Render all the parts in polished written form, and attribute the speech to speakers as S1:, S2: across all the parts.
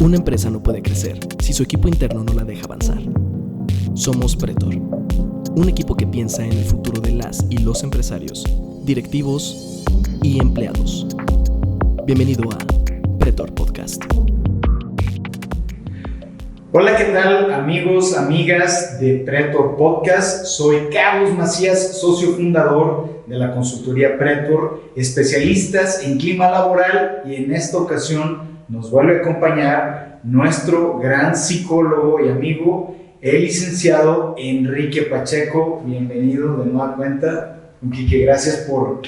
S1: Una empresa no puede crecer si su equipo interno no la deja avanzar. Somos Pretor, un equipo que piensa en el futuro de las y los empresarios, directivos y empleados. Bienvenido a Pretor Podcast.
S2: Hola, ¿qué tal amigos, amigas de Pretor Podcast? Soy Carlos Macías, socio fundador de la consultoría Pretor, especialistas en clima laboral, y en esta ocasión nos vuelve a acompañar nuestro gran psicólogo y amigo, el licenciado Enrique Pacheco. Bienvenido de nueva cuenta. Enrique, gracias por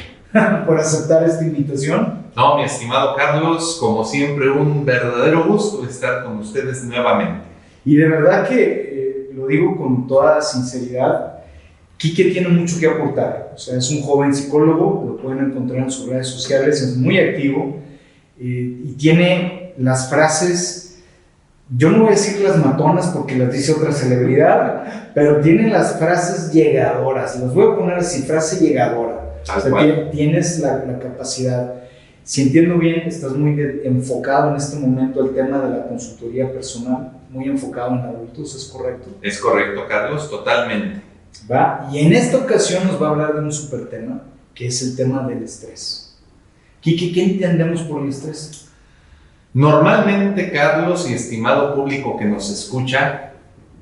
S2: aceptar esta invitación.
S3: No, mi estimado Carlos, como siempre, un verdadero gusto estar con ustedes nuevamente.
S2: Y de verdad que lo digo con toda sinceridad, Quique tiene mucho que aportar. O sea, es un joven psicólogo, lo pueden encontrar en sus redes sociales, es muy activo y tiene las frases, yo no voy a decir las matonas porque las dice otra celebridad, pero tiene las frases llegadoras. Las voy a poner así, frase llegadora. O sea, tienes la capacidad. Si entiendo bien, estás muy enfocado en este momento al tema de la consultoría personal, muy enfocado en adultos, ¿es correcto?
S3: Es correcto, Carlos, totalmente.
S2: ¿Va? Y en esta ocasión nos va a hablar de un súper tema, que es el tema del estrés. Quique, ¿qué entendemos por el estrés?
S3: Normalmente, Carlos y estimado público que nos escucha,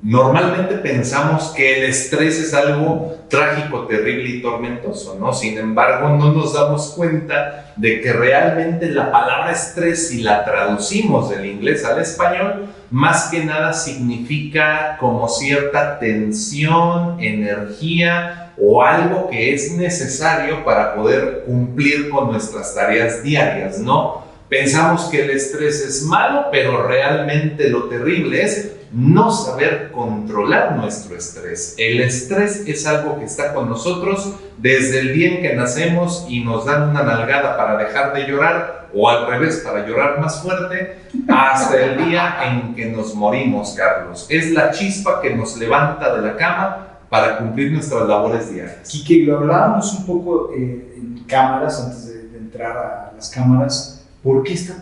S3: normalmente pensamos que el estrés es algo trágico, terrible y tormentoso, ¿no? Sin embargo, no nos damos cuenta de que realmente la palabra estrés, si la traducimos del inglés al español, más que nada significa como cierta tensión, energía o algo que es necesario para poder cumplir con nuestras tareas diarias, ¿no? Pensamos que el estrés es malo, pero realmente lo terrible es no saber controlar nuestro estrés. El estrés es algo que está con nosotros desde el día en que nacemos y nos dan una nalgada para dejar de llorar, o al revés, para llorar más fuerte, hasta el día en que nos morimos, Carlos. Es la chispa que nos levanta de la cama para cumplir nuestras labores diarias.
S2: Quique, lo hablábamos un poco en cámaras, antes de entrar a las cámaras. ¿Por qué está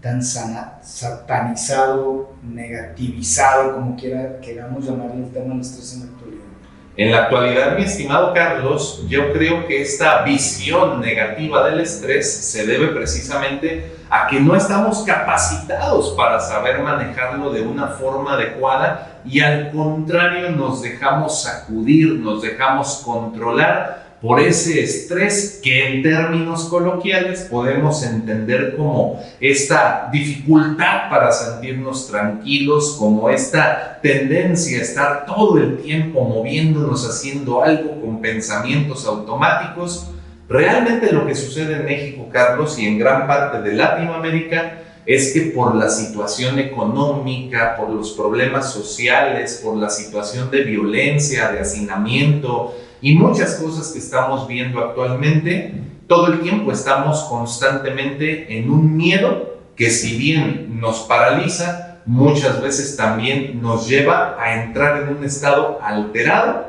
S2: tan satanizado, negativizado, como queramos llamarle, el tema del estrés en la actualidad?
S3: En la actualidad, mi estimado Carlos, yo creo que esta visión negativa del estrés se debe precisamente a que no estamos capacitados para saber manejarlo de una forma adecuada, y al contrario nos dejamos sacudir, nos dejamos controlar por ese estrés que en términos coloquiales podemos entender como esta dificultad para sentirnos tranquilos, como esta tendencia a estar todo el tiempo moviéndonos, haciendo algo con pensamientos automáticos. Realmente lo que sucede en México, Carlos, y en gran parte de Latinoamérica, es que por la situación económica, por los problemas sociales, por la situación de violencia, de hacinamiento y muchas cosas que estamos viendo actualmente, todo el tiempo estamos constantemente en un miedo que, si bien nos paraliza, muchas veces también nos lleva a entrar en un estado alterado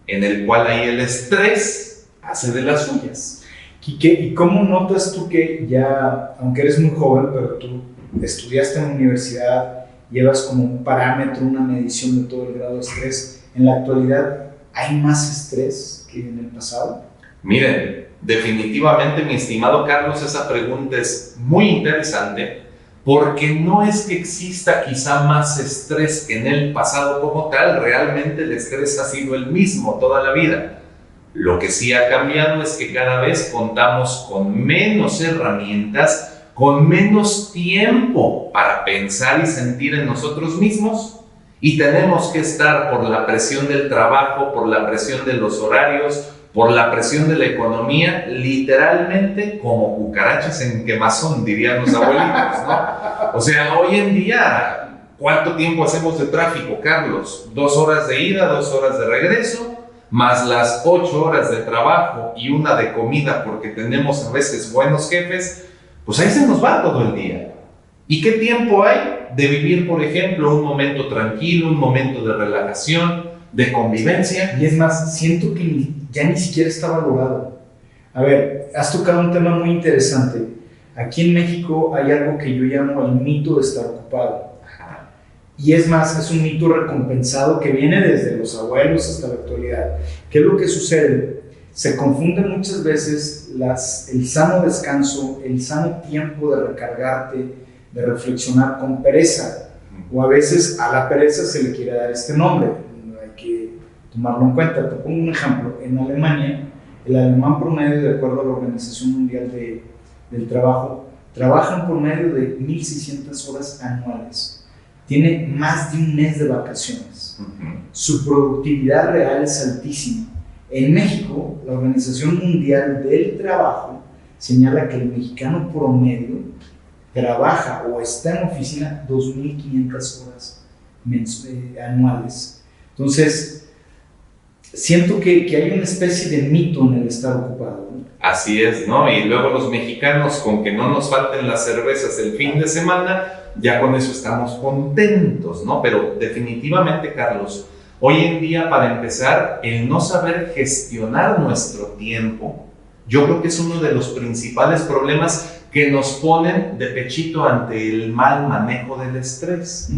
S3: en el cual ahí el estrés hace de las suyas.
S2: Quique, ¿y cómo notas tú que ya, aunque eres muy joven, pero tú estudiaste en la universidad, llevas como un parámetro, una medición de todo el grado de estrés? En la actualidad, ¿hay más estrés que en el pasado?
S3: Miren, definitivamente, mi estimado Carlos, esa pregunta es muy interesante, porque no es que exista quizá más estrés que en el pasado como tal. Realmente el estrés ha sido el mismo toda la vida. Lo que sí ha cambiado es que cada vez contamos con menos herramientas, con menos tiempo para pensar y sentir en nosotros mismos, y tenemos que estar por la presión del trabajo, por la presión de los horarios, por la presión de la economía, literalmente como cucarachas en quemazón, dirían los abuelitos, ¿no? O sea, hoy en día, ¿cuánto tiempo hacemos de tráfico, Carlos? 2 horas de ida, 2 horas de regreso, más las 8 horas de trabajo y una de comida, porque tenemos a veces buenos jefes. Pues ahí se nos va todo el día. ¿Y qué tiempo hay de vivir, por ejemplo, un momento tranquilo, un momento de relajación, de convivencia?
S2: Y es más, siento que ya ni siquiera está valorado. A ver, has tocado un tema muy interesante. Aquí en México hay algo que yo llamo el mito de estar ocupado. Y es más, es un mito recompensado que viene desde los abuelos hasta la actualidad. ¿Qué es lo que sucede? Se confunde muchas veces el sano descanso, el sano tiempo de recargarte, de reflexionar con pereza. O a veces a la pereza se le quiere dar este nombre. Hay que tomarlo en cuenta. Te pongo un ejemplo. En Alemania, el alemán promedio, de acuerdo a la Organización Mundial del Trabajo, trabaja en promedio de 1.600 horas anuales. Tiene más de un mes de vacaciones. Su productividad real es altísima. En México, la Organización Mundial del Trabajo señala que el mexicano promedio trabaja o está en oficina 2.500 horas anuales. Entonces, siento que hay una especie de mito en el estar ocupado, ¿no?
S3: Así es, ¿no? Y luego los mexicanos, con que no nos falten las cervezas el fin de semana, ya con eso estamos contentos, ¿no? Pero definitivamente, Carlos, hoy en día, para empezar, el no saber gestionar nuestro tiempo, yo creo que es uno de los principales problemas que nos ponen de pechito ante el mal manejo del estrés.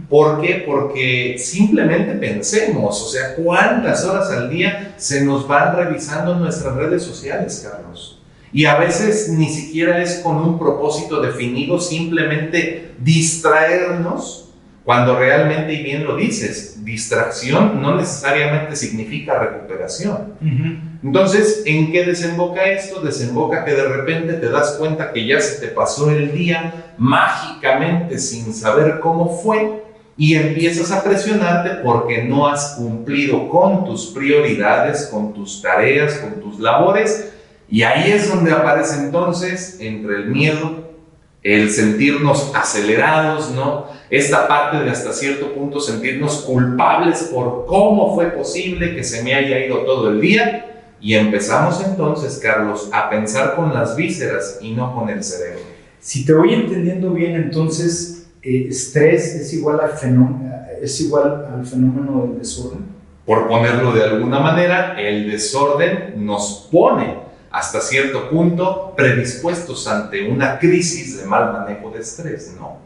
S3: ¿Por qué? Porque simplemente pensemos, o sea, ¿cuántas horas al día se nos van revisando en nuestras redes sociales, Carlos? Y a veces ni siquiera es con un propósito definido, simplemente distraernos, cuando realmente, y bien lo dices, distracción no necesariamente significa recuperación. Entonces, ¿en qué desemboca esto? Desemboca que de repente te das cuenta que ya se te pasó el día mágicamente sin saber cómo fue y empiezas a presionarte porque no has cumplido con tus prioridades, con tus tareas, con tus labores, y ahí es donde aparece entonces, entre el miedo, el sentirnos acelerados, ¿no? Esta parte de hasta cierto punto sentirnos culpables por cómo fue posible que se me haya ido todo el día. Y empezamos entonces, Carlos, a pensar con las vísceras y no con el cerebro.
S2: Si te voy entendiendo bien, entonces, estrés es igual al fenómeno del desorden.
S3: Por ponerlo de alguna manera, el desorden nos pone hasta cierto punto predispuestos ante una crisis de mal manejo de estrés, ¿no?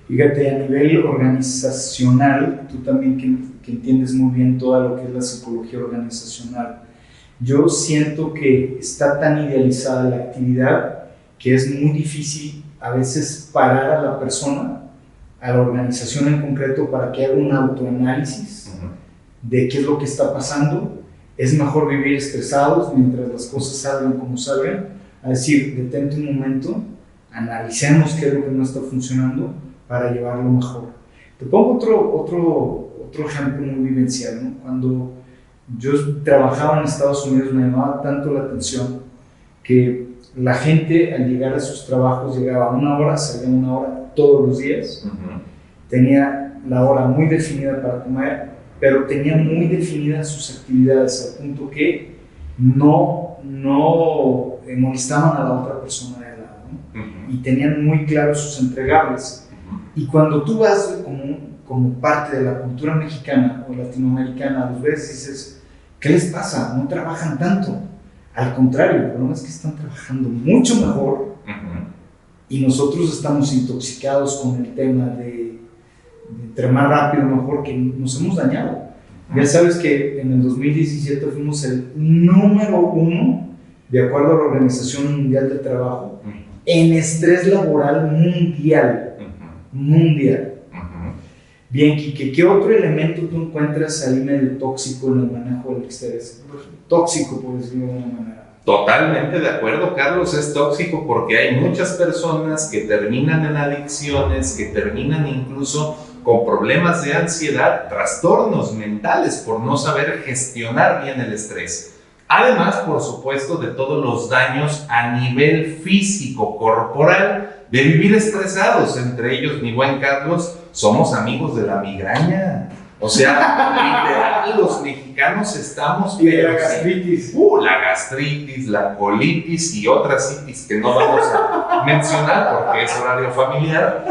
S2: Fíjate, a nivel organizacional, tú también que entiendes muy bien todo lo que es la psicología organizacional, yo siento que está tan idealizada la actividad que es muy difícil a veces parar a la persona, a la organización en concreto, para que haga un autoanálisis de qué es lo que está pasando. Es mejor vivir estresados mientras las cosas salgan como salgan, a decir, detente un momento, analicemos qué es lo que no está funcionando para llevarlo mejor. Te pongo otro ejemplo muy vivencial, ¿no? Cuando yo trabajaba en Estados Unidos, me llamaba tanto la atención que la gente al llegar a sus trabajos llegaba a una hora, salía a una hora todos los días, tenía la hora muy definida para comer, pero tenía muy definidas sus actividades, al punto que no molestaban a la otra persona de al lado, ¿no? Y tenían muy claros sus entregables. Y cuando tú vas como parte de la cultura mexicana o latinoamericana, los ves y dices, ¿qué les pasa? No trabajan tanto. Al contrario, el problema es que están trabajando mucho mejor y nosotros estamos intoxicados con el tema de entre más rápido mejor, que nos hemos dañado. Ya sabes que en el 2017 fuimos el número 1, de acuerdo a la Organización Mundial del Trabajo, en estrés laboral mundial. Bien, Quique, ¿qué otro elemento tú encuentras ahí medio tóxico en el manejo del estrés? Tóxico, por decirlo de una manera.
S3: Totalmente de acuerdo, Carlos, es tóxico porque hay muchas personas que terminan en adicciones, que terminan incluso con problemas de ansiedad, trastornos mentales por no saber gestionar bien el estrés. Además, por supuesto, de todos los daños a nivel físico, corporal, de vivir estresados. Entre ellos, mi buen Carlos, somos amigos de la migraña. O sea, literal, los mexicanos estamos...
S2: Y de la gastritis.
S3: La gastritis, la colitis y otras citis que no vamos a mencionar porque es horario familiar.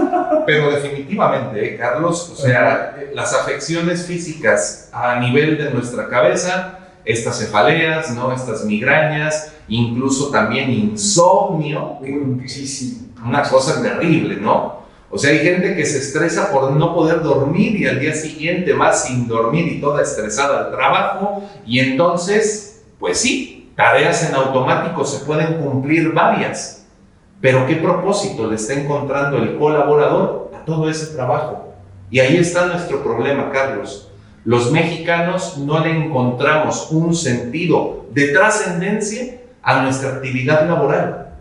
S3: Pero definitivamente, Carlos, o sea, las afecciones físicas a nivel de nuestra cabeza, estas cefaleas, ¿no? Estas migrañas, incluso también insomnio.
S2: Muchísimo.
S3: Una cosa terrible, ¿no? O sea, hay gente que se estresa por no poder dormir y al día siguiente va sin dormir y toda estresada al trabajo, y entonces, pues sí, tareas en automático se pueden cumplir varias, pero ¿qué propósito le está encontrando el colaborador a todo ese trabajo? Y ahí está nuestro problema, Carlos. Los mexicanos no le encontramos un sentido de trascendencia a nuestra actividad laboral.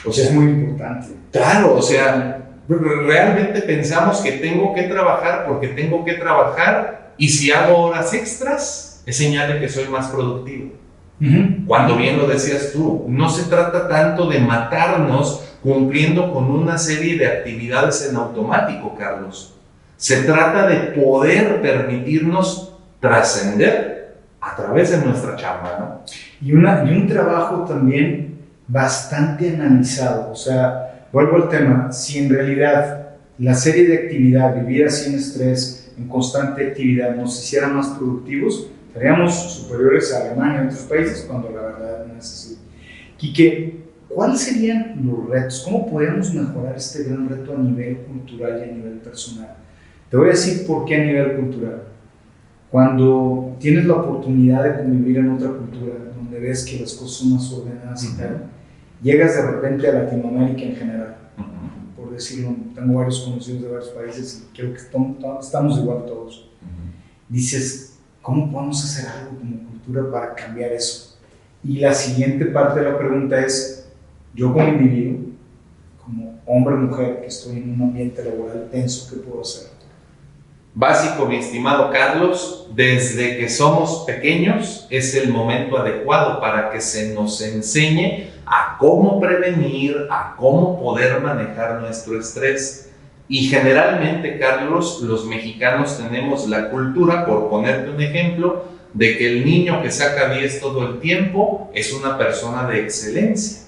S2: O sea, es muy importante.
S3: Claro, o sea, realmente pensamos que tengo que trabajar porque tengo que trabajar, y si hago horas extras es señal de que soy más productivo. Cuando bien lo decías tú, no se trata tanto de matarnos cumpliendo con una serie de actividades en automático, Carlos. Se trata de poder permitirnos trascender a través de nuestra chamba, ¿no?
S2: Y un trabajo también bastante analizado. O sea, vuelvo al tema, si en realidad la serie de actividad, vivir sin estrés, en constante actividad, nos hiciera más productivos, seríamos superiores a Alemania y otros países, cuando la verdad no es así. Quique, ¿cuáles serían los retos? ¿Cómo podemos mejorar este gran reto a nivel cultural y a nivel personal? Te voy a decir por qué a nivel cultural. Cuando tienes la oportunidad de convivir en otra cultura, donde ves que las cosas son más ordenadas y tal, llegas de repente a Latinoamérica en general, por decirlo, tengo varios conocidos de varios países y creo que estamos igual todos. Dices, ¿cómo podemos hacer algo como cultura para cambiar eso? Y la siguiente parte de la pregunta es, yo como individuo, como hombre o mujer que estoy en un ambiente laboral tenso, ¿qué puedo hacer?
S3: Básico, mi estimado Carlos, desde que somos pequeños es el momento adecuado para que se nos enseñe a cómo prevenir, a cómo poder manejar nuestro estrés. Y generalmente, Carlos, los mexicanos tenemos la cultura, por ponerte un ejemplo, de que el niño que saca 10 todo el tiempo es una persona de excelencia.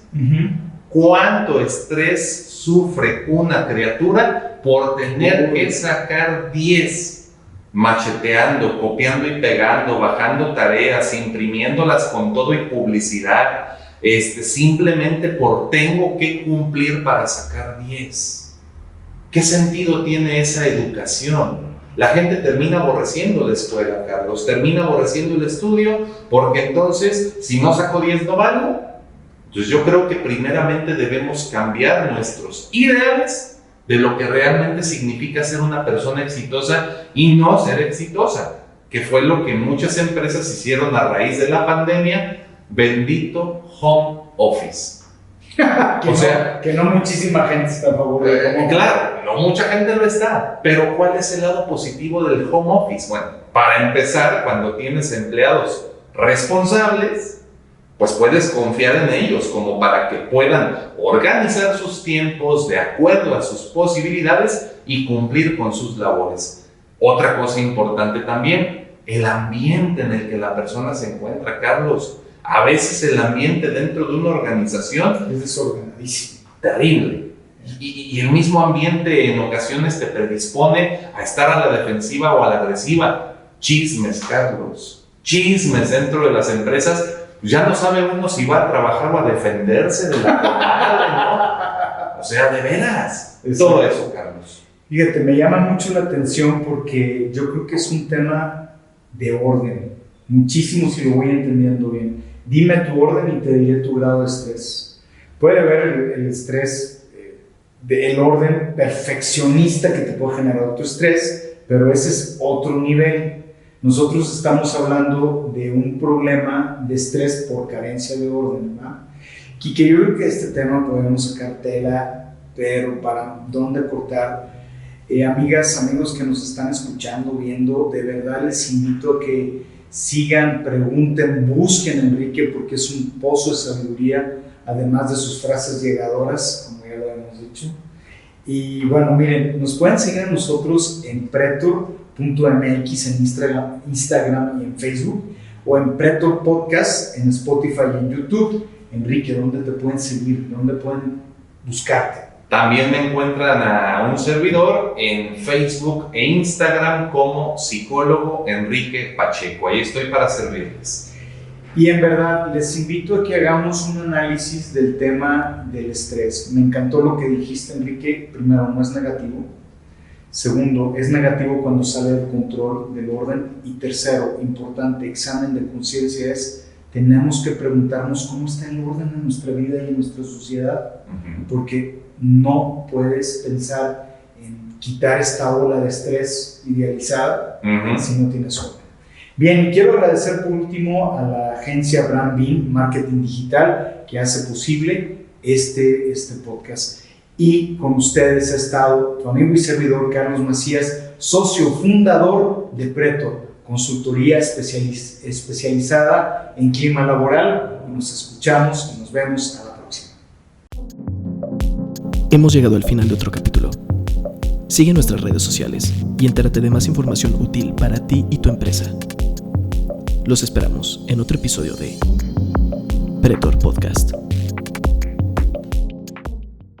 S3: ¿Cuánto estrés sufre una criatura por tener que sacar 10? Macheteando, copiando y pegando, bajando tareas, imprimiéndolas con todo y publicidad, simplemente por tengo que cumplir para sacar 10. ¿Qué sentido tiene esa educación? La gente termina aborreciendo la escuela, Carlos, termina aborreciendo el estudio, porque entonces, si no saco 10 no valgo. Entonces yo creo que primeramente debemos cambiar nuestros ideales de lo que realmente significa ser una persona exitosa y no ser exitosa, que fue lo que muchas empresas hicieron a raíz de la pandemia. Bendito home office.
S2: Que no muchísima gente está a favor de
S3: claro, no mucha gente lo está, pero ¿cuál es el lado positivo del home office? Bueno, para empezar, cuando tienes empleados responsables, pues puedes confiar en ellos como para que puedan organizar sus tiempos de acuerdo a sus posibilidades y cumplir con sus labores. Otra cosa importante también, el ambiente en el que la persona se encuentra, Carlos. A veces el ambiente dentro de una organización
S2: es desorganadísimo,
S3: terrible. Y el mismo ambiente en ocasiones te predispone a estar a la defensiva o a la agresiva. Chismes, Carlos. Chismes dentro de las empresas. Ya no sabe uno si va a trabajar o a defenderse de la comadre, ¿no? O sea, de veras. Todo eso, Carlos.
S2: Fíjate, me llama mucho la atención porque yo creo que es un tema de orden. Muchísimo, si lo voy entendiendo bien. Dime tu orden y te diré tu grado de estrés. Puede haber el estrés, el orden perfeccionista que te puede generar tu estrés, pero ese es otro nivel. Nosotros estamos hablando de un problema de estrés por carencia de orden, ¿no? Quique, yo creo que este tema podemos sacar tela, pero para dónde cortar. Amigas, amigos que nos están escuchando, viendo, de verdad les invito a que sigan, pregunten, busquen a Enrique, porque es un pozo de sabiduría, además de sus frases llegadoras, como ya lo hemos dicho. Y bueno, miren, nos pueden seguir a nosotros en pretor.mx en Instagram y en Facebook, o en Pretor Podcast en Spotify y en YouTube. Enrique, ¿dónde te pueden seguir? ¿Dónde pueden buscarte?
S3: También me encuentran a un servidor en Facebook e Instagram como psicólogo Enrique Pacheco. Ahí estoy para servirles.
S2: Y en verdad les invito a que hagamos un análisis del tema del estrés. Me encantó lo que dijiste, Enrique. Primero, no es negativo. Segundo, es negativo cuando sale del control del orden. Y tercero, importante, examen de conciencia es, tenemos que preguntarnos cómo está el orden en nuestra vida y en nuestra sociedad, porque no puedes pensar en quitar esta ola de estrés idealizada si no tienes orden. Bien, y quiero agradecer por último a la agencia Brand Beam Marketing Digital que hace posible este podcast. Y con ustedes ha estado tu amigo y servidor Carlos Macías, socio fundador de Pretor, consultoría especializada en clima laboral. Nos escuchamos y nos vemos a la próxima.
S1: Hemos llegado al final de otro capítulo. Sigue nuestras redes sociales y entérate de más información útil para ti y tu empresa. Los esperamos en otro episodio de Pretor Podcast.